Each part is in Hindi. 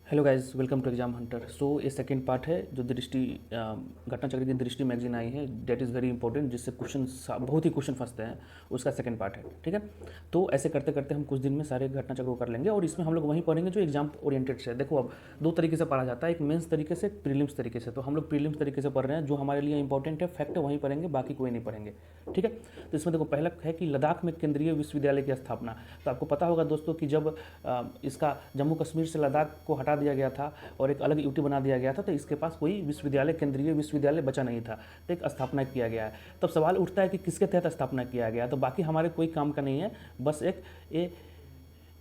Hello guys, welcome to exam hunter. So ये सेकंड पार्ट है जो दृष्टि घटना चक्र की दृष्टि मैगजीन आई है, डेट इज़ वेरी इंपॉर्टेंट, जिससे क्वेश्चन बहुत ही क्वेश्चन फंसते हैं। उसका सेकंड पार्ट है, ठीक है। तो ऐसे करते करते हम कुछ दिन में सारे घटना चक्र को कर लेंगे और इसमें हम लोग वहीं पढ़ेंगे जो एग्जाम ओरिएंटेड से। देखो, अब दो तरीके से पढ़ा जाता है, एक मेंस तरीके से, एक प्रीलिम्स तरीके से। तो हम लोग प्रीलिम्स तरीके से पढ़ रहे हैं, जो हमारे लिए इंपॉर्टेंट है, फैक्ट वहीं पढ़ेंगे, बाकी कोई नहीं पढ़ेंगे, ठीक है। तो इसमें देखो, पहला है कि लद्दाख में केंद्रीय विश्वविद्यालय की स्थापना। तो आपको पता होगा दोस्तों कि जब इसका जम्मू कश्मीर से लद्दाख को हटा दिया गया था और एक अलग यूटी बना दिया गया था, तो इसके पास कोई विश्वविद्यालय, केंद्रीय विश्वविद्यालय बचा नहीं था, तो एक स्थापना किया गया है। तब सवाल उठता है कि किसके तहत स्थापना किया गया। तो बाकी हमारे कोई काम का नहीं है, बस एक ये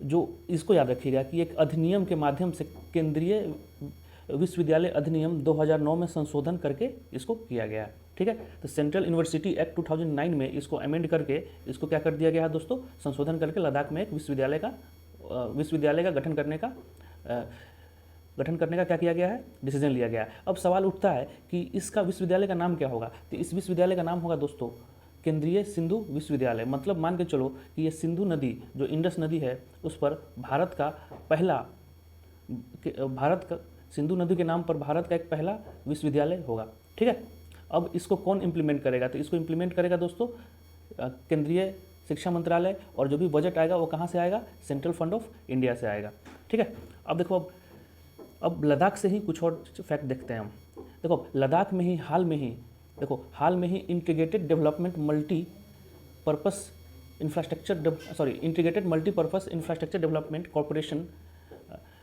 जो इसको याद रखिएगा कि एक अधिनियम के माध्यम से केंद्रीय विश्वविद्यालय अधिनियम 2009 में संशोधन करके इसको किया गया है, ठीक है। तो सेंट्रल यूनिवर्सिटी एक्ट 2009 में इसको अमेंड करके इसको क्या कर दिया गया है दोस्तों, संशोधन करके लद्दाख में एक विश्वविद्यालय का गठन करने का क्या किया गया है, डिसीजन लिया गया है। अब सवाल उठता है कि इसका विश्वविद्यालय का नाम क्या होगा। तो इस विश्वविद्यालय का नाम होगा दोस्तों केंद्रीय सिंधु विश्वविद्यालय। मतलब मान के चलो कि ये सिंधु नदी, जो इंडस नदी है, उस पर भारत का सिंधु नदी के नाम पर भारत का एक पहला विश्वविद्यालय होगा, ठीक है। अब इसको कौन इम्प्लीमेंट करेगा, तो इसको इम्प्लीमेंट करेगा दोस्तों केंद्रीय शिक्षा मंत्रालय, और जो भी बजट आएगा वो कहाँ से आएगा, सेंट्रल फंड ऑफ इंडिया से आएगा, ठीक है। अब देखो, अब लद्दाख से ही कुछ और फैक्ट देखते हैं हम। देखो, लद्दाख में ही हाल में ही integrated multipurpose infrastructure development corporation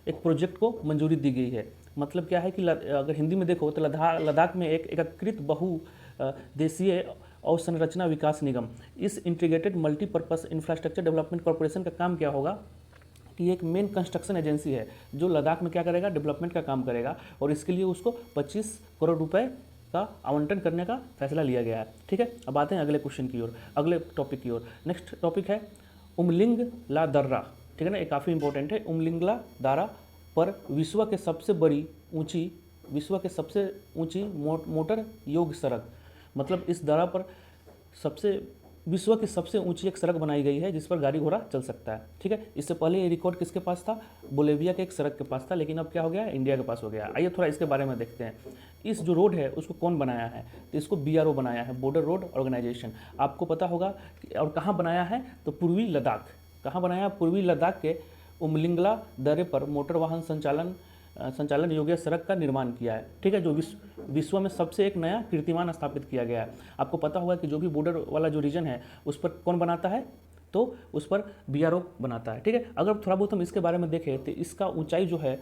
एक प्रोजेक्ट को मंजूरी दी गई है। मतलब क्या है कि अगर हिंदी में देखो तो लद्दाख में एक एकीकृत बहुदेशीय अवसंरचना विकास निगम, इस integrated multipurpose infrastructure development corporation का काम क्या होगा कि एक मेन कंस्ट्रक्शन एजेंसी है जो लद्दाख में क्या करेगा, डेवलपमेंट का काम करेगा, और इसके लिए उसको 25 करोड़ रुपए का आवंटन करने का फैसला लिया गया है, ठीक है। अब आते हैं अगले क्वेश्चन की ओर, अगले टॉपिक की ओर। नेक्स्ट टॉपिक है उमलिंग ला दर्रा, ठीक है ना, ये काफ़ी इंपॉर्टेंट है। उमलिंगला दारा पर विश्व के सबसे ऊंची मोटर योग सड़क। मतलब इस दर्रा पर विश्व की सबसे ऊंची एक सड़क बनाई गई है जिस पर गाड़ी घोड़ा चल सकता है, ठीक है। इससे पहले ये रिकॉर्ड किसके पास था, बोलेविया के एक सड़क के पास था, लेकिन अब क्या हो गया, इंडिया के पास हो गया। आइए थोड़ा इसके बारे में देखते हैं। इस जो रोड है उसको कौन बनाया है, तो इसको BRO बनाया है, बॉर्डर रोड ऑर्गेनाइजेशन। आपको पता होगा और कहाँ बनाया है, तो पूर्वी लद्दाख। कहाँ बनाया, पूर्वी लद्दाख के उमलिंगला दर्रे पर मोटर वाहन संचालन योग्य सड़क का निर्माण किया है, ठीक है, जो विश्व में सबसे एक नया कीर्तिमान स्थापित किया गया है। आपको पता होगा कि जो भी बॉर्डर वाला जो रीजन है उस पर कौन बनाता है, तो उस पर BRO बनाता है, ठीक है। अगर थोड़ा बहुत हम इसके बारे में देखें तो इसका ऊंचाई जो है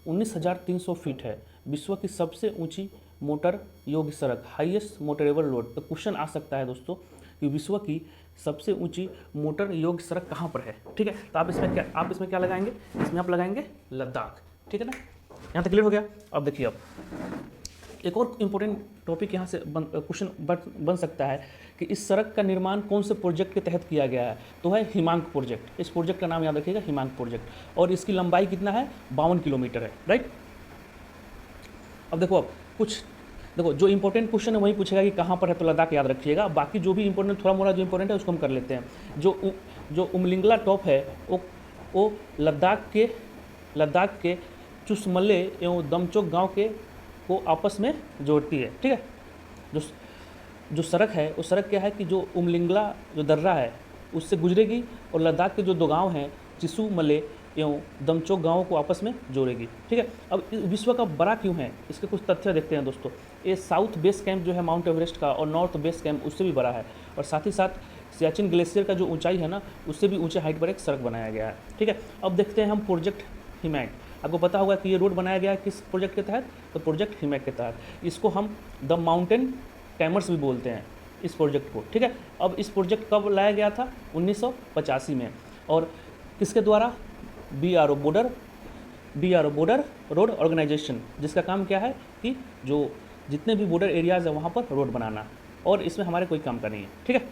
19,300 फीट है। विश्व की सबसे ऊंची मोटर योग्य सड़क, हाईएस्ट मोटरेबल रोड। तो क्वेश्चन आ सकता है दोस्तों कि विश्व की सबसे ऊंची मोटर योग्य सड़क कहाँ पर है, ठीक है। तो आप इसमें क्या लगाएंगे, इसमें आप लगाएंगे लद्दाख, ठीक है ना। यहाँ तक क्लियर हो गया। अब देखिए, अब एक और इम्पोर्टेंट टॉपिक यहाँ से क्वेश्चन बन सकता है कि इस सड़क का निर्माण कौन से प्रोजेक्ट के तहत किया गया है, तो है हिमांक प्रोजेक्ट। इस प्रोजेक्ट का नाम याद रखिएगा, हिमांक प्रोजेक्ट, और इसकी लंबाई कितना है, 52 किलोमीटर है, राइट। अब देखो, जो इंपॉर्टेंट क्वेश्चन है वही पूछेगा कि कहाँ पर है, तो लद्दाख याद रखिएगा। बाकी जो भी इंपॉर्टेंट, थोड़ा मोड़ा जो इंपॉर्टेंट है उसको हम कर लेते हैं। जो उमलिंगला टॉप है वो लद्दाख के चुसमले एवं दमचोक गांव को आपस में जोड़ती है, ठीक है। जो सड़क है, वो सड़क क्या है कि जो उमलिंगला जो दर्रा है उससे गुजरेगी और लद्दाख के जो दो गांव हैं चिसुमले एवं दमचोक गांवों को आपस में जोड़ेगी, ठीक है। अब विश्व का बड़ा क्यों है, इसके कुछ तथ्य देखते हैं दोस्तों। ये साउथ बेस कैंप जो है माउंट एवरेस्ट का, और नॉर्थ बेस कैंप उससे भी बड़ा है, और साथ ही साथ सियाचिन ग्लेशियर का जो ऊंचाई है ना, उससे भी ऊंचे हाइट पर एक सड़क बनाया गया है, ठीक है। अब देखते हैं हम प्रोजेक्ट हिमैक। आपको पता होगा कि ये रोड बनाया गया है किस प्रोजेक्ट के तहत, तो प्रोजेक्ट हिमैक के तहत। इसको हम द माउंटेन कैमर्स भी बोलते हैं इस प्रोजेक्ट को, ठीक है। अब इस प्रोजेक्ट कब लाया गया था, 1985 में, और किसके द्वारा, BRO बॉर्डर रोड ऑर्गेनाइजेशन, जिसका काम क्या है कि जो जितने भी बॉर्डर एरियाज़ है वहाँ पर रोड बनाना, और इसमें हमारे कोई काम का नहीं है, ठीक है।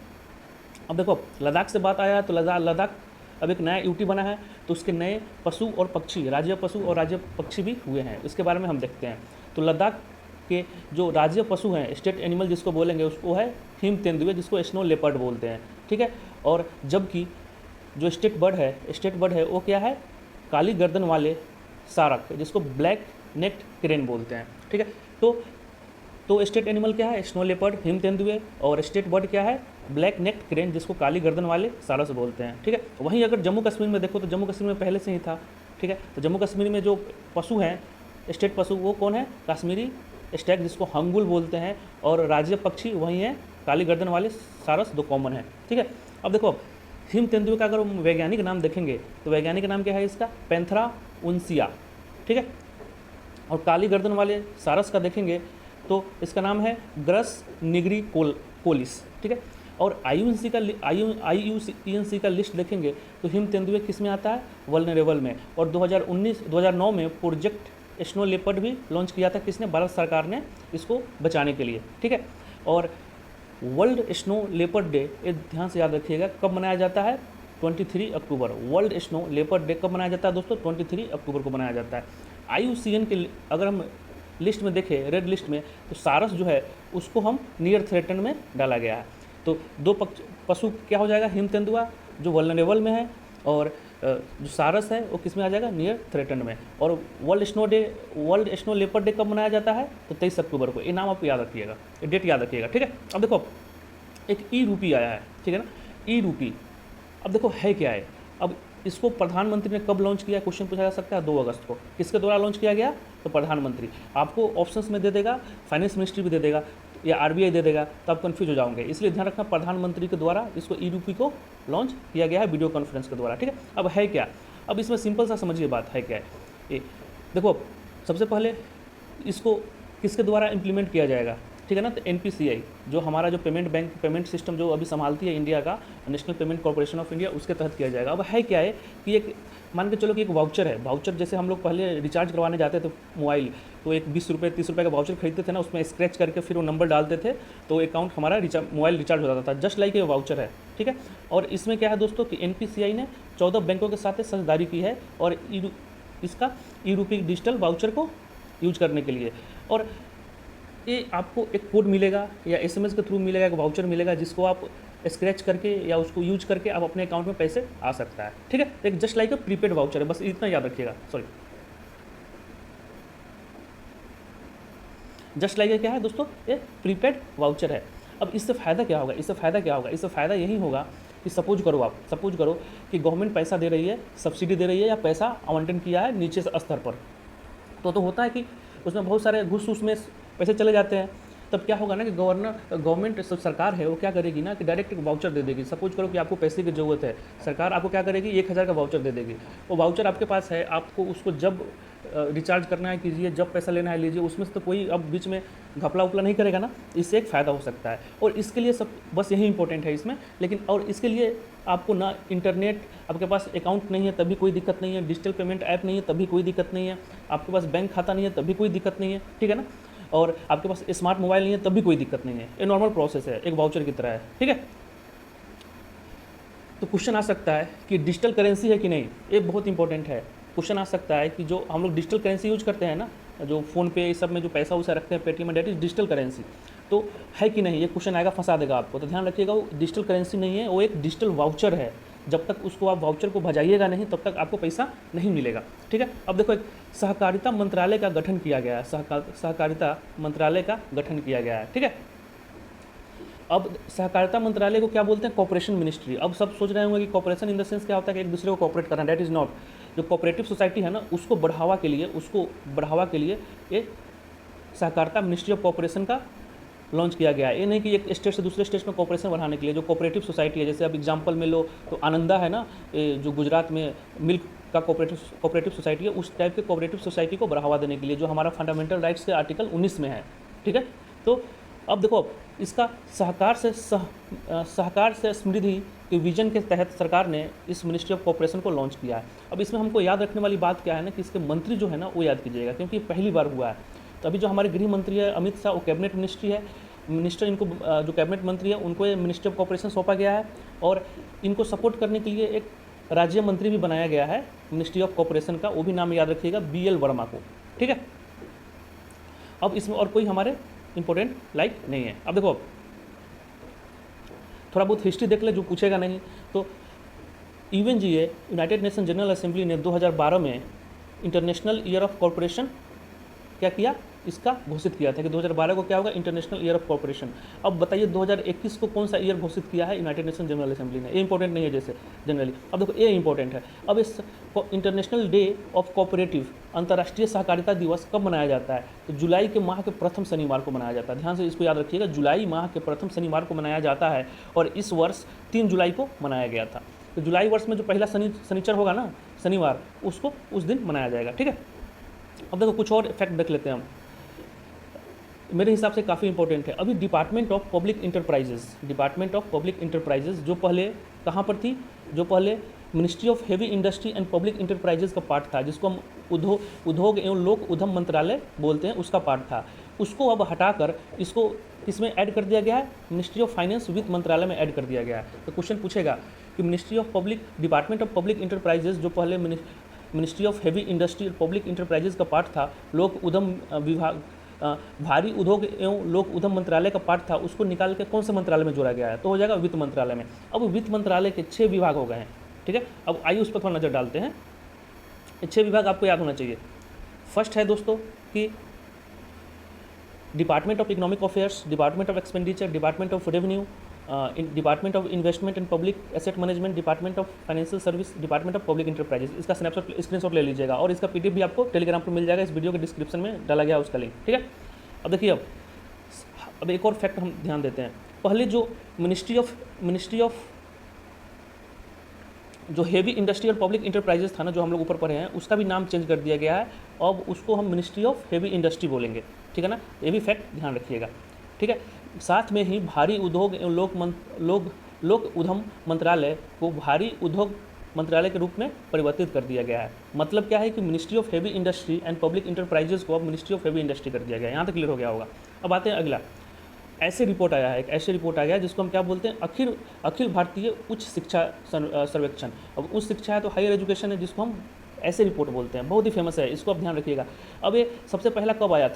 अब देखो, लद्दाख से बात आया तो लद्दाख अब एक नया यूटी बना है, तो उसके नए पशु और पक्षी, राज्य पशु और राज्य पक्षी भी हुए हैं। इसके बारे में हम देखते हैं। तो लद्दाख के जो राज्य पशु हैं, स्टेट एनिमल जिसको बोलेंगे, उसको है हिम तेंदुए, जिसको स्नो लेपर्ड बोलते हैं, ठीक है। और जबकि जो स्टेट बर्ड है वो क्या है, काली गर्दन वाले सारक, जिसको ब्लैक नेक्ड क्रेन बोलते हैं, ठीक है। तो स्टेट एनिमल क्या है? स्नो लेपर्ड, हिम तेंदुए, और स्टेट बर्ड क्या है? ब्लैक नेक्ड क्रेन, जिसको काली गर्दन वाले सारस बोलते हैं, ठीक है। वहीं अगर जम्मू कश्मीर में देखो तो जम्मू कश्मीर में पहले से ही था, ठीक है। तो जम्मू कश्मीर में जो पशु हैं स्टेट पशु, वो कौन है? कश्मीरी स्टैग, जिसको हंगुल बोलते हैं, और राज्य पक्षी वही है काली गर्दन वाले सारस, दो कॉमन है, ठीक है। अब देखो हिम तेंदुए का अगर वैज्ञानिक नाम देखेंगे तो वैज्ञानिक नाम क्या है इसका? पैंथरा उनसिया, ठीक है। और काली गर्दन वाले सारस का देखेंगे तो इसका नाम है ग्रस निग्री कोलिस, ठीक है। और IUCN का लिस्ट देखेंगे तो हिम तेंदुए किस में आता है? वल्नरेबल में। और 2009 में प्रोजेक्ट स्नो लेपर्ड भी लॉन्च किया था, किसने? भारत सरकार ने, इसको बचाने के लिए, ठीक है। और वर्ल्ड स्नो लेपर्ड डे, ये ध्यान से याद रखिएगा, कब मनाया जाता है? 23 अक्टूबर। वर्ल्ड स्नो लेपर्ड डे कब मनाया जाता है दोस्तों? 23 अक्टूबर को मनाया जाता है। IUCN के अगर हम लिस्ट में देखें, रेड लिस्ट में, तो सारस जो है उसको हम नियर थ्रेटन में डाला गया है। तो दो पशु क्या हो जाएगा? हिम तेंदुआ जो वल्नरेबल में है, और जो सारस है वो किस में आ जाएगा? नियर थ्रेटन में। और वर्ल्ड स्नो लेपर्ड डे कब मनाया जाता है? तो 23 अक्टूबर को। ये नाम आप याद रखिएगा, ये डेट याद रखिएगा, ठीक है। अब देखो एक ई-रूपी आया है, ठीक है ना, ई-रूपी। अब देखो है क्या है? अब इसको प्रधानमंत्री ने कब लॉन्च किया? क्वेश्चन पूछा जा सकता है 2 अगस्त को। किसके द्वारा लॉन्च किया गया? तो प्रधानमंत्री। आपको ऑप्शंस में दे देगा, फाइनेंस मिनिस्ट्री भी दे देगा या RBI दे देगा, तो आप कन्फ्यूज हो जाओगे, इसलिए ध्यान रखना प्रधानमंत्री के द्वारा इसको ई-रूपी को लॉन्च किया गया है वीडियो कॉन्फ्रेंस के द्वारा, ठीक है। अब है क्या? अब इसमें सिंपल सा समझिए बात है क्या है। ये देखो सबसे पहले इसको किसके द्वारा इम्प्लीमेंट किया जाएगा, ठीक है ना? तो NPCI जो हमारा जो पेमेंट सिस्टम जो अभी संभालती है इंडिया का, national payment corporation of India, उसके तहत किया जाएगा। अब है क्या है कि एक मान के चलो कि एक वाउचर है। वाउचर जैसे हम लोग पहले रिचार्ज करवाने जाते थे मोबाइल, तो एक 20 रुपये 30 रुपये का वाउचर खरीदते थे ना, उसमें स्क्रैच करके फिर वो नंबर डालते थे तो अकाउंट हमारा मोबाइल रिचार्ज हो जाता था। जस्ट लाइक ये वाउचर है, ठीक है। और इसमें क्या है दोस्तों कि NPCI ने 14 बैंकों के साथ साझेदारी की है और इसका ई-रूपी डिजिटल वाउचर को यूज करने के लिए। और ये आपको एक कोड मिलेगा या SMS के थ्रू मिलेगा, एक वाउचर मिलेगा, जिसको आप स्क्रैच करके या उसको यूज करके आप अपने अकाउंट में पैसे आ सकता है, ठीक है। एक जस्ट लाइक अ प्रीपेड वाउचर है, बस इतना याद रखिएगा। सॉरी, जस्ट लाइक क्या है दोस्तों? ये प्रीपेड वाउचर है। अब इससे फ़ायदा क्या होगा? इससे फ़ायदा यही होगा कि सपोज करो कि गवर्नमेंट पैसा दे रही है, सब्सिडी दे रही है या पैसा आवंटन किया है नीचे स्तर पर, तो होता है कि उसमें बहुत सारे घूस में पैसे चले जाते हैं। तब क्या होगा ना कि गवर्नमेंट सरकार है वो क्या करेगी ना कि डायरेक्ट एक वाउचर दे देगी। सपोज करो कि आपको पैसे की ज़रूरत है, सरकार आपको क्या करेगी? 1000 का वाउचर दे देगी। वो वाउचर आपके पास है, आपको उसको जब रिचार्ज करना है कीजिए, जब पैसा लेना है लीजिए, उसमें से तो कोई अब बीच में घपला उपला नहीं करेगा ना। इससे एक फ़ायदा हो सकता है और इसके लिए सब बस यही इंपॉर्टेंट है इसमें। लेकिन और इसके लिए आपको ना इंटरनेट, आपके पास अकाउंट नहीं है तभी कोई दिक्कत नहीं है, डिजिटल पेमेंट ऐप नहीं है तभी कोई दिक्कत नहीं है, आपके पास बैंक खाता नहीं है तभी कोई दिक्कत नहीं है, ठीक है ना, और आपके पास स्मार्ट मोबाइल नहीं है तभी कोई दिक्कत नहीं है। ये नॉर्मल प्रोसेस है, एक वाउचर की तरह है, ठीक है। तो क्वेश्चन आ सकता है कि डिजिटल करेंसी है कि नहीं, ये बहुत इंपॉर्टेंट है। क्वेश्चन आ सकता है कि जो हम लोग डिजिटल करेंसी यूज करते हैं ना, जो फ़ोन पे सब में जो पैसा वैसा रखते हैं, Paytm, that is digital currency, तो है कि नहीं, ये क्वेश्चन आएगा, फंसा देगा आपको। तो ध्यान रखिएगा, वो डिजिटल करेंसी नहीं है, वो एक डिजिटल वाउचर है। जब तक उसको आप वाउचर को भजाइएगा नहीं तब तक आपको पैसा नहीं मिलेगा, ठीक है। अब देखो, एक सहकारिता मंत्रालय का गठन किया गया है, सहकारिता मंत्रालय का गठन किया गया है, ठीक है। अब सहकारिता मंत्रालय को क्या बोलते हैं? Corporation ministry. अब सब सोच रहे होंगे कि कॉर्पोरेशन इन द सेंस क्या होता है कि एक दूसरे को कॉर्पोरेट करना, दैट इज़ नॉट। जो कोऑपरेटिव सोसाइटी है ना, उसको बढ़ावा के लिए ये सहकारिता मिनिस्ट्री ऑफ कॉर्पोरेशन का लॉन्च किया गया है। ये नहीं कि एक स्टेट से दूसरे स्टेट में कॉर्पोरेशन बढ़ाने के लिए। जो कोऑपरेटिव सोसाइटी है, जैसे अब एग्जांपल में लो तो आनंदा है ना, जो गुजरात में मिल्क का कोऑपरेटिव सोसाइटी है, उस टाइप के कोऑपरेटिव सोसाइटी को बढ़ावा देने के लिए, जो हमारा फंडामेंटल राइट्स के आर्टिकल 19 में है, ठीक है। तो अब देखो, इसका सहकार से समृद्धि के विजन के तहत सरकार ने इस मिनिस्ट्री ऑफ कॉर्पोरेशन को लॉन्च किया है। अब इसमें हमको याद रखने वाली बात क्या है ना कि इसके मंत्री जो है ना वो याद कीजिएगा, क्योंकि पहली बार हुआ है। तो अभी जो हमारे गृह मंत्री है अमित शाह, वो कैबिनेट मिनिस्ट्री है, इनको जो कैबिनेट मंत्री है उनको ये मिनिस्ट्री ऑफ कॉर्पोरेशन सौंपा गया है और इनको सपोर्ट करने के लिए एक राज्य मंत्री भी बनाया गया है मिनिस्ट्री ऑफ कॉर्पोरेशन का, वो भी नाम याद रखिएगा, BL वर्मा को, ठीक है। अब इसमें और कोई हमारे इंपॉर्टेंट लाइक नहीं है। अब देखो, थोड़ा बहुत हिस्ट्री देख ले, जो पूछेगा नहीं। तो UNGA United nation general assembly ने 2012 में इंटरनेशनल ईयर ऑफ कॉरपोरेशन क्या किया, इसका घोषित किया था कि 2012 को क्या होगा, इंटरनेशनल ईयर ऑफ कॉरपोरेशन। अब बताइए 2021 को कौन सा ईयर घोषित किया है यूनाइटेड नेशन जनरल असेंबली ने। ये इंपॉर्टेंट नहीं है जैसे जनरली, अब देखो ये इंपॉर्टेंट है। अब इस इंटरनेशनल डे ऑफ कोऑपरेटिव, अंतर्राष्ट्रीय सहकारिता दिवस कब मनाया जाता है, तो जुलाई के माह के प्रथम शनिवार को मनाया जाता है। ध्यान से इसको याद रखिएगा, जुलाई माह के प्रथम शनिवार को मनाया जाता है और इस वर्ष 3 जुलाई को मनाया गया था। तो जुलाई वर्ष में जो पहला शनिचर होगा ना, शनिवार, उसको उस दिन मनाया जाएगा। ठीक है, अब देखो कुछ और फैक्ट देख लेते हैं हम, मेरे हिसाब से काफ़ी इंपॉर्टेंट है। अभी डिपार्टमेंट ऑफ पब्लिक इंटरप्राइजेज जो पहले कहाँ पर थी, जो पहले ministry of heavy industry and public enterprises का पार्ट था, जिसको हम उद्योग एवं लोक उद्यम मंत्रालय बोलते हैं, उसका पार्ट था, उसको अब हटाकर इसको किसमें ऐड कर दिया गया है, मिनिस्ट्री ऑफ फाइनेंस वित्त मंत्रालय में ऐड कर दिया गया है। तो क्वेश्चन पूछेगा कि डिपार्टमेंट ऑफ पब्लिक इंटरप्राइजेज जो पहले मिनिस्ट्री ऑफ हेवी इंडस्ट्री और पब्लिक इंटरप्राइजेज का पार्ट था, लोक उद्यम विभाग भारी उद्योग एवं लोक उद्यम मंत्रालय का पार्ट था, उसको निकाल के कौन से मंत्रालय में जोड़ा गया है, तो हो जाएगा वित्त मंत्रालय में। अब वित्त मंत्रालय के 6 विभाग हो गए हैं। ठीक है, अब आइए उस पर थोड़ा नज़र डालते हैं। ये 6 विभाग आपको याद होना चाहिए। फर्स्ट है दोस्तों कि department of economic affairs, department of expenditure, department of revenue, department of investment and public asset management, department of financial service, department of public enterprises. इसका स्क्रीनशॉट ले लीजिएगा और इसका PDF भी आपको टेलीग्राम पर मिल जाएगा, इस वीडियो के डिस्क्रिप्शन में डाला गया उसका लिंक। ठीक है, अब देखिए अब एक और फैक्ट हम ध्यान देते हैं। पहले जो मिनिस्ट्री ऑफ जो हेवी इंडस्ट्री और पब्लिक इंटरप्राइजेस था ना, जो हम लोग ऊपर पढ़े हैं, उसका भी नाम चेंज कर दिया गया है। अब उसको हम मिनिस्ट्री ऑफ हेवी इंडस्ट्री बोलेंगे। ठीक है ना, ये भी फैक्ट ध्यान रखिएगा। ठीक है, साथ में ही भारी उद्योग एवं लोक उद्यम मंत्रालय को भारी उद्योग मंत्रालय के रूप में परिवर्तित कर दिया गया है। मतलब क्या है कि ministry of heavy industry and public enterprises को अब मिनिस्ट्री ऑफ हेवी इंडस्ट्री कर दिया गया है। यहाँ तक क्लियर हो गया होगा। अब आते हैं अगला, ऐसे रिपोर्ट आया है, एक ऐसे रिपोर्ट आ गया जिसको हम क्या बोलते हैं, अखिल भारतीय उच्च शिक्षा सर्वेक्षण। अब उच्च शिक्षा है तो हायर एजुकेशन है, जिसको हम ऐसे रिपोर्ट बोलते हैं, बहुत ही फेमस है, इसको आप ध्यान रखिएगा। अब ये सबसे पहला कब आया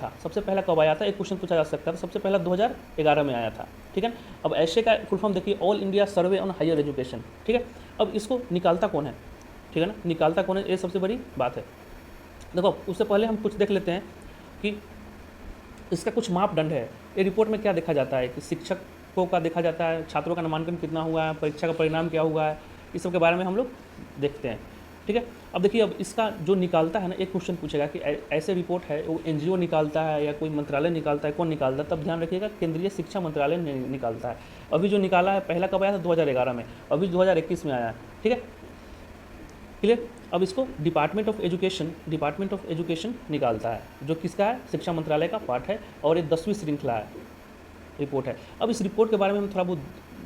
था, एक क्वेश्चन पूछा जा सकता था, सबसे पहला 2011 में आया था। ठीक है, अब ऐसे का फुल फॉर्म देखिए, all India survey on higher education. ठीक है, अब इसको निकालता कौन है, ठीक है ना, निकालता कौन है, ये सबसे बड़ी बात है। देखो उससे पहले हम कुछ देख लेते हैं कि इसका कुछ मापदंड है। ये रिपोर्ट में क्या देखा जाता है कि शिक्षकों का देखा जाता है, छात्रों का नामांकन कितना हुआ है, परीक्षा का परिणाम क्या हुआ है, इस सब के बारे में हम लोग देखते हैं। ठीक है, अब देखिए, अब इसका जो निकालता है ना, एक क्वेश्चन पूछेगा कि ऐसे रिपोर्ट है वो NGO निकालता है या कोई मंत्रालय निकालता है, कौन निकालता है, तब ध्यान रखिएगा केंद्रीय शिक्षा मंत्रालय निकालता है। अभी जो निकाला है पहला कब आया था, 2011 में, अभी 2021 में आया है। ठीक है, क्लियर। अब इसको डिपार्टमेंट ऑफ एजुकेशन निकालता है, जो किसका है, शिक्षा मंत्रालय का पार्ट है, और ये 10वीं श्रृंखला है रिपोर्ट है। अब इस रिपोर्ट के बारे में हम थोड़ा बहुत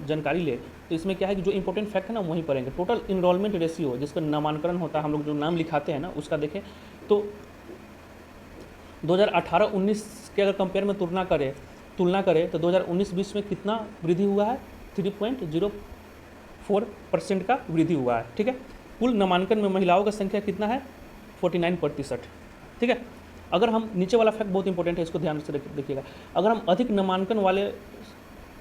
जानकारी ले, तो इसमें क्या है कि जो इंपॉर्टेंट फैक्ट है ना वहीं पढ़ेंगे। टोटल इनरोलमेंट रेशियो, जिसका नामांकन होता है, हम लोग जो नाम लिखाते हैं ना, उसका देखें तो 2018-19 के अगर कंपेयर में तुलना करें तो 2019-20 में कितना वृद्धि हुआ है, 3.04% का वृद्धि हुआ है। ठीक है, कुल नामांकन में महिलाओं का संख्या कितना है, 49%। ठीक है, अगर हम नीचे वाला फैक्ट बहुत इंपॉर्टेंट है, इसको ध्यान से देखिएगा। अगर हम अधिक नामांकन वाले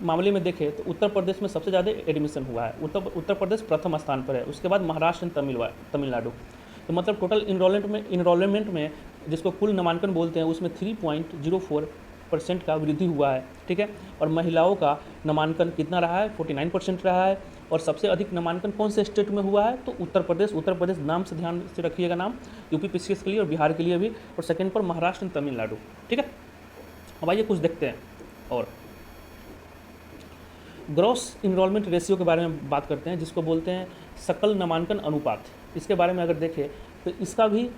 मामले में देखें तो उत्तर प्रदेश में सबसे ज़्यादा एडमिशन हुआ है, उत्तर प्रदेश प्रथम स्थान पर है, उसके बाद महाराष्ट्र एंड तमिलनाडु। तो मतलब टोटल इनरोलमेंट में जिसको कुल नामांकन बोलते हैं, उसमें 3.04% का वृद्धि हुआ है। ठीक है, और महिलाओं का नामांकन कितना रहा है, 49% रहा है। और सबसे अधिक नामांकन कौन से स्टेट में हुआ है, तो उत्तर प्रदेश नाम से ध्यान से रखिएगा, नाम UP PCS के लिए और बिहार के लिए भी, और सेकंड पर महाराष्ट्र एंड तमिलनाडु। ठीक है, अब आइए कुछ देखते हैं और ग्रॉस इनरोलमेंट रेशियो के बारे में बात करते हैं, जिसको बोलते हैं सकल नामांकन अनुपात। इसके बारे में अगर देखें तो इसका भी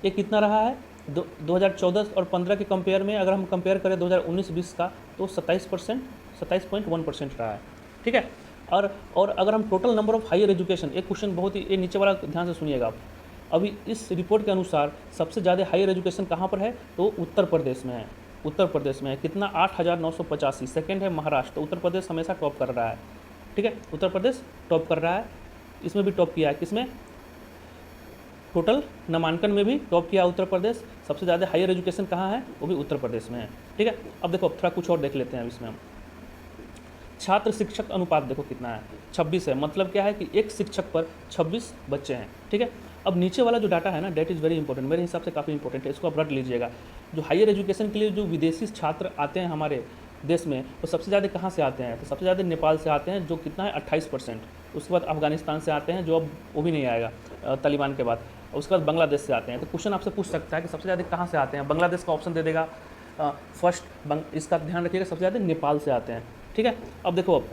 ये कितना रहा है, 2014 और 15 के कंपेयर में अगर हम कंपेयर करें 2019-20 का, तो 27.1% रहा है। ठीक है, और अगर हम total number of higher education, एक क्वेश्चन बहुत ही, ये नीचे वाला ध्यान से सुनिएगा आप। अभी इस रिपोर्ट के अनुसार सबसे ज़्यादा हायर एजुकेशन कहाँ पर है, तो उत्तर प्रदेश में है। कितना, 8,985। सेकेंड है महाराष्ट्र। तो उत्तर प्रदेश हमेशा टॉप कर रहा है। ठीक है, उत्तर प्रदेश टॉप कर रहा है, इसमें भी टॉप किया है, किसमें, टोटल नामांकन में भी टॉप किया उत्तर प्रदेश। सबसे ज़्यादा हायर एजुकेशन कहाँ है, वो भी उत्तर प्रदेश में है। ठीक है, अब देखो थोड़ा कुछ और देख लेते हैं इसमें हम। छात्र शिक्षक अनुपात देखो कितना है, 26 है। मतलब क्या है कि एक शिक्षक पर 26 बच्चे हैं। ठीक है, अब नीचे वाला जो डाटा है ना, डेट इज़ वेरी इंपॉर्टेंट, मेरे हिसाब से काफ़ी इंपॉर्टेंट है, इसको आप रट लीजिएगा। जो हायर एजुकेशन के लिए जो विदेशी छात्र आते हैं हमारे देश में, वो सबसे ज़्यादा कहाँ से आते हैं? तो सबसे ज़्यादा नेपाल से आते हैं, जो कितना है 28%। उसके बाद अफगानिस्तान से आते हैं, जो अब वो भी नहीं आएगा तालिबान के बाद। उसके बाद बांग्लादेश से आते हैं। तो क्वेश्चन आपसे पूछ सकता है कि सबसे ज़्यादा कहाँ से आते हैं? बांग्लादेश का ऑप्शन दे देगा फर्स्ट, इसका ध्यान रखिएगा, सबसे ज़्यादा नेपाल से आते हैं। ठीक है, अब देखो,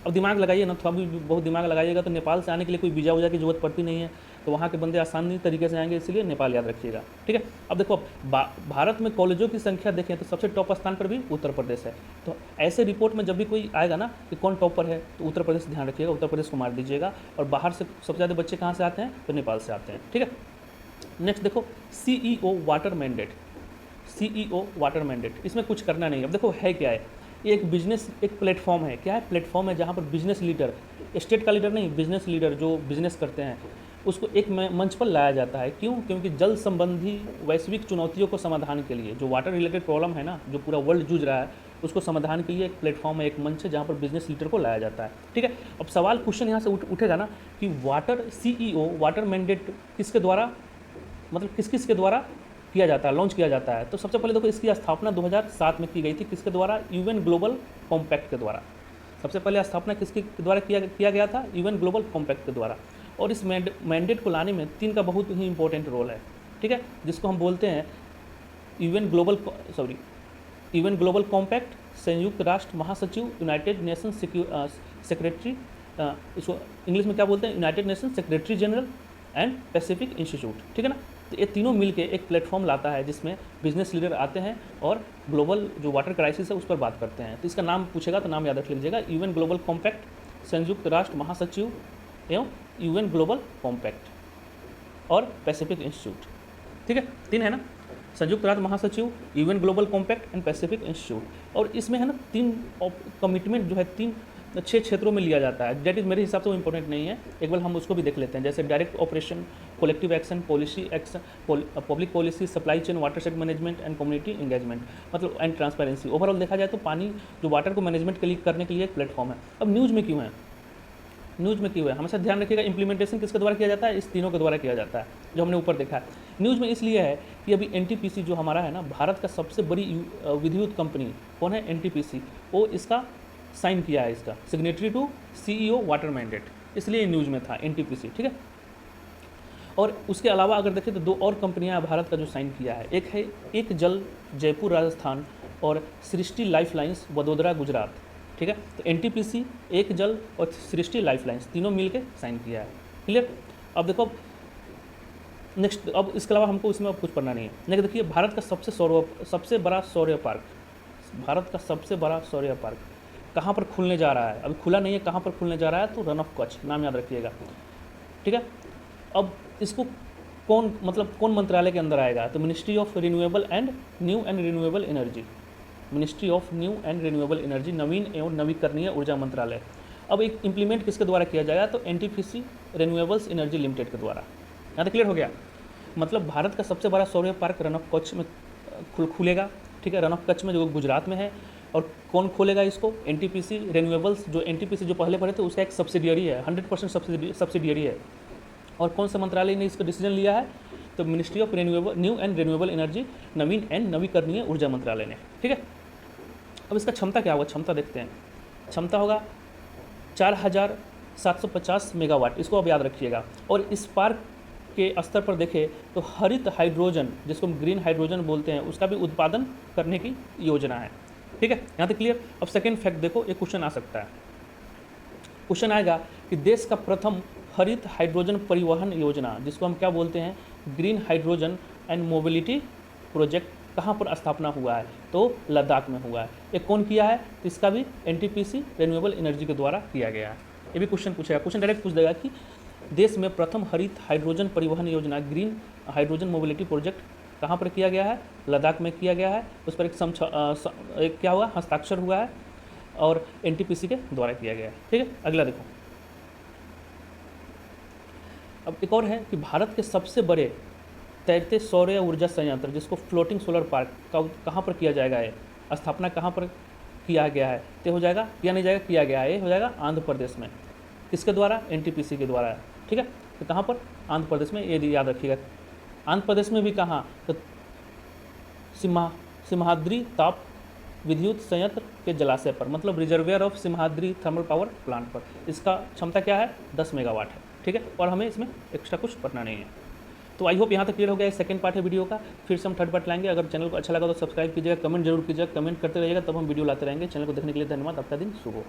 अब दिमाग लगाइए ना, थोड़ा भी बहुत दिमाग लगाइएगा तो नेपाल से आने के लिए कोई वीज़ा वूजा की जरूरत पड़ती नहीं है, तो वहाँ के बंदे आसानी तरीके से आएंगे, इसलिए नेपाल याद रखिएगा। ठीक है, अब देखो, भारत में कॉलेजों की संख्या देखें तो सबसे टॉप स्थान पर भी उत्तर प्रदेश है। तो ऐसे रिपोर्ट में जब भी कोई आएगा ना कि कौन टॉपर है, तो उत्तर प्रदेश ध्यान रखिएगा, उत्तर प्रदेश को मार दीजिएगा। और बाहर से सबसे ज़्यादा बच्चे कहाँ से आते हैं? तो नेपाल से आते हैं। ठीक है, नेक्स्ट देखो, CEO water mandate. CEO water mandate, इसमें कुछ करना नहीं है। अब देखो है क्या है, ये एक बिजनेस, एक प्लेटफॉर्म है। क्या है? प्लेटफॉर्म है जहाँ पर बिजनेस लीडर, स्टेट का लीडर नहीं, बिजनेस लीडर जो बिजनेस करते हैं उसको एक मंच पर लाया जाता है। क्यों? क्योंकि जल संबंधी वैश्विक चुनौतियों को समाधान के लिए, जो वाटर रिलेटेड प्रॉब्लम है ना, जो पूरा वर्ल्ड जूझ रहा है, उसको समाधान के लिए एक प्लेटफॉर्म है, एक मंच है जहाँ पर बिजनेस लीडर को लाया जाता है। ठीक है, अब सवाल क्वेश्चन यहाँ से उठेगा ना कि वाटर CEO वाटर मैंडेट किसके द्वारा, मतलब किस किस के द्वारा किया जाता है, लॉन्च किया जाता है? तो सबसे पहले देखो, इसकी स्थापना 2007 में की गई थी। किसके द्वारा? UN ग्लोबल कॉम्पैक्ट के द्वारा। सबसे पहले स्थापना किसके द्वारा किया गया था? UN ग्लोबल कॉम्पैक्ट के द्वारा। और इस मैंडेट को लाने में 3 का बहुत ही इंपॉर्टेंट रोल है। ठीक है, जिसको हम बोलते हैं UN ग्लोबल कॉम्पैक्ट, संयुक्त राष्ट्र महासचिव, यूनाइटेड नेशन सेक्रेटरी, इसको इंग्लिश में क्या बोलते हैं? United nation secretary general and Pacific institute. ठीक है ना, तो ये तीनों मिलके एक प्लेटफॉर्म लाता है जिसमें बिजनेस लीडर आते हैं और ग्लोबल जो वाटर क्राइसिस है उस पर बात करते हैं। तो इसका नाम पूछेगा तो नाम याद रख लीजिएगा, UN ग्लोबल कॉम्पैक्ट, संयुक्त राष्ट्र महासचिव एवं UN ग्लोबल कॉम्पैक्ट और पैसिफिक इंस्टीट्यूट। ठीक है, 3 है ना, संयुक्त राष्ट्र महासचिव, UN global compact and Pacific institute. और इसमें है ना 3 कमिटमेंट जो है 6 क्षेत्रों में लिया जाता है। डेट इज मेरे हिसाब से वो इंपॉर्टेंट नहीं है, एक बार हम उसको भी देख लेते हैं। जैसे direct operation, collective action, policy action, public policy, supply chain, water set management and community engagement, मतलब एंड ट्रांसपेरेंसी। ओवरऑल देखा जाए तो पानी जो वाटर को मैनेजमेंट के लिए करने के लिए एक प्लेटफॉर्म है। अब न्यूज़ में क्यों है? न्यूज़ में क्यों है? हमेशा ध्यान रखिएगा, इंप्लीमेंटेशन किसके द्वारा किया जाता है? इस तीनों के द्वारा किया जाता है, जो हमने ऊपर देखा है। न्यूज़ में इसलिए है कि अभी NTPC जो हमारा है ना, भारत का सबसे बड़ी विद्युत कंपनी कौन है? NTPC, वो इसका साइन किया है, इसका signatory to CEO water mandate, इसलिए न्यूज़ में था NTPC। ठीक है, और उसके अलावा अगर देखें तो 2 और कंपनियां भारत का जो साइन किया है, एक है एक जल जयपुर राजस्थान और सृष्टि लाइफलाइंस वडोदरा गुजरात। ठीक है, तो NTPC, एक जल और सृष्टि लाइफलाइंस तीनों मिलके साइन किया है। क्लियर? अब देखो नेक्स्ट, अब इसके अलावा हमको इसमें अब कुछ पढ़ना नहीं है। नेक्स्ट देखिए, भारत का सबसे बड़ा सौर्य पार्क, भारत का सबसे बड़ा सौर्य पार्क कहाँ पर खुलने जा रहा है? अभी खुला नहीं है, कहाँ पर खुलने जा रहा है? तो रन ऑफ कच्छ, नाम याद रखिएगा। ठीक है, अब इसको कौन मंत्रालय के अंदर आएगा? तो ministry of renewable and new and renewable energy, ministry of new and renewable energy, नवीन एवं नवीकरणीय ऊर्जा मंत्रालय। अब एक इंप्लीमेंट किसके द्वारा किया जाएगा? तो NTPC रिन्यूएबल्स एनर्जी लिमिटेड के द्वारा। यहाँ तक क्लियर हो गया? मतलब भारत का सबसे बड़ा सौर्य पार्क रन ऑफ कच्छ में खुलेगा। ठीक है, रन ऑफ कच्छ में जो गुजरात में है। और कौन खोलेगा इसको? NTPC रिन्यूएबल्स, जो NTPC जो पहले पढ़े थे उसका एक सब्सिडियरी है, 100% सब्सिडियरी है। और कौन सा मंत्रालय ने इसका डिसीजन लिया है? तो ministry of new and renewable energy, Naveen and नवीकरणीय ऊर्जा मंत्रालय ने। ठीक है, अब इसका क्षमता क्या होगा? क्षमता देखते हैं। क्षमता होगा 4750 मेगावाट, इसको अब याद रखिएगा। और इस पार्क के स्तर पर देखें तो हरित हाइड्रोजन, जिसको हम ग्रीन हाइड्रोजन बोलते हैं, उसका भी उत्पादन करने की योजना है। ठीक है, यहाँ तक क्लियर? अब सेकेंड फैक्ट देखो, एक क्वेश्चन आ सकता है। क्वेश्चन आएगा कि देश का प्रथम हरित हाइड्रोजन परिवहन योजना, जिसको हम क्या बोलते हैं? Green hydrogen and mobility project, कहाँ पर स्थापना हुआ है? तो लद्दाख में हुआ है। ये कौन किया है? तो इसका भी NTPC रिन्यूएबल एनर्जी के द्वारा किया गया है। ये भी क्वेश्चन पूछेगा, क्वेश्चन डायरेक्ट पूछ देगा कि देश में प्रथम हरित हाइड्रोजन परिवहन योजना ग्रीन हाइड्रोजन मोबिलिटी प्रोजेक्ट कहाँ पर किया गया है? लद्दाख में किया गया है। उस पर एक क्या हुआ? हस्ताक्षर हुआ है और NTPC के द्वारा किया गया है। ठीक है, अगला देखो। अब एक और है कि भारत के सबसे बड़े तैरते सौर ऊर्जा संयंत्र, जिसको फ्लोटिंग सोलर पार्क, कहाँ पर किया जाएगा? है स्थापना कहाँ पर किया गया है? तो हो जाएगा, किया नहीं जाएगा, किया गया है, ये हो जाएगा आंध्र प्रदेश में। किसके द्वारा? NTPC के द्वारा। ठीक है, तो कहाँ पर? आंध्र प्रदेश में, ये याद रखिएगा। आंध्र प्रदेश में भी कहाँ, तो सिम्हाद्री ताप विद्युत संयंत्र के जलाशय पर, मतलब reservoir of Simhadri thermal power plant पर। इसका क्षमता क्या है, 10 मेगावाट है, ठीक है। और हमें इसमें एक्स्ट्रा कुछ पढ़ना नहीं है। तो आई होप यहाँ तक क्लियर हो गया। सेकंड पार्ट है वीडियो का, फिर से हम थर्ड पार्ट लाएंगे। अगर चैनल को अच्छा लगा तो सब्सक्राइब कीजिएगा, कमेंट जरूर कीजिएगा, कमेंट करते रहिएगा, तब हम वीडियो लाते रहेंगे। चैनल को देखने के लिए धन्यवाद। आपका दिन शुभ हो।